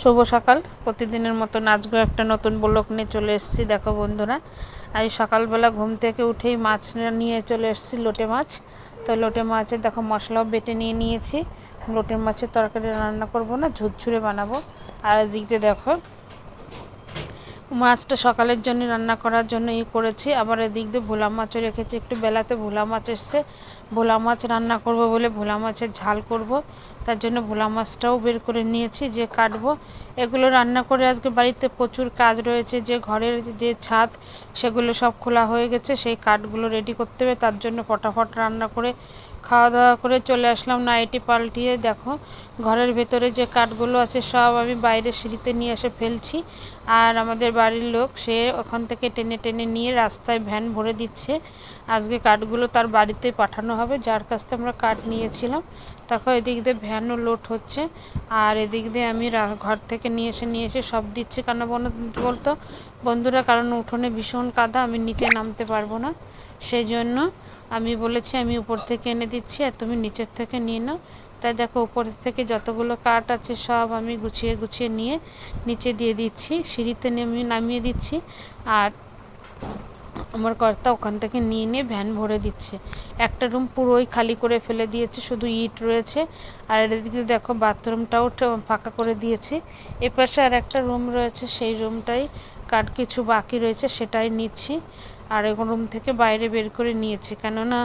শুভ সকাল। প্রতিদিনের মতন আজকেও একটা নতুন ব্লগ নিয়ে চলে এসেছি। দেখো বন্ধুরা, আজ সকালবেলা ঘুম থেকে উঠেই মাছ নিয়ে চলে এসেছি, লোটে মাছ। তো লোটে মাছের দেখো মশলাও বেটে নিয়ে নিয়েছি। লোটে মাছের তরকারি রান্না করব না, ঝুরঝুরে বানাবো। আর এদিক দিয়ে দেখো মাছটা সকালের জন্য রান্না করার জন্য করেছি। আবার এদিক দিয়ে ভোলা মাছও রেখেছি, একটু বেলাতে ভোলা মাছ এসছে। ভোলা মাছ রান্না করব বলে ভোলা মাছের ঝাল করব, তার জন্য ভোলা মাছটাও বের করে নিয়েছি যে কাটবো। এগুলো রান্না করে আজকে বাড়িতে প্রচুর কাজ রয়েছে, যে ঘরের যে ছাদ সেগুলো সব খোলা হয়ে গেছে, সেই কাঠগুলো রেডি করতে হবে। তার জন্য ফটাফট রান্না করে খাওয়া দাওয়া করে চলে আসলাম নাইটি পাল্টিয়ে। দেখো ঘরের ভেতরে যে কাঠগুলো আছে সব আমি বাইরে সিঁড়িতে নিয়ে এসে ফেলছি। আর আমাদের বাড়ির লোক সে ওখান থেকে টেনে টেনে নিয়ে রাস্তায় ভ্যান ভরে দিচ্ছে। আজকে কাঠগুলো তার বাড়িতে পাঠানো হবে, যার কাছ থেকে আমরা কাঠ নিয়েছিলাম। তখন এদিক দিয়ে ভ্যানও লোড হচ্ছে, আর এদিক দিয়ে আমি ঘর থেকে নিয়ে এসে সব দিচ্ছি। কেন বলতো বন্ধুরা, কারণ উঠোনে ভীষণ কাদা, আমি নিচে নামতে পারবো না। সেই জন্য আমি বলেছি আমি উপর থেকে এনে দিচ্ছি আর তুমি নিচের থেকে নিয়ে নাও। তাই দেখো উপর থেকে যতগুলো কাঠ আছে সব আমি গুছিয়ে গুছিয়ে নিয়ে নিচে দিয়ে দিচ্ছি, সিঁড়িতে নামিয়ে দিচ্ছি। আর আমার কর্তা ওখান থেকে নিয়ে ভ্যান ভরে দিচ্ছে। একটা রুম পুরোই খালি করে ফেলে দিয়েছে, শুধু ইট রয়েছে। আর এদিকে দেখো বাথরুমটাও ফাঁকা করে দিয়েছি। এপাশে আর একটা রুম রয়েছে, সেই রুমটাই কাঠ কিছু বাকি রয়েছে, সেটাই নিচ্ছি। আর এখন রুম থেকে বাইরে বের করে নিয়েছি, কেননা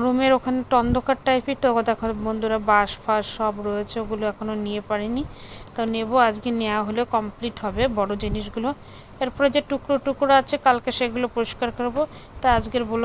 রুমের ওখানে অন্ধকার টাইপের। তো দেখো বন্ধুরা বাঁশ ফাঁস সব রয়েছে, ওগুলো এখনও নিয়ে পারিনি, তো নেব। আজকে নেওয়া হলে কমপ্লিট হবে বড় জিনিসগুলো। এরপরে যে টুকরো টুকরো আছে কালকে সেগুলো পরিষ্কার করব। তা আজকের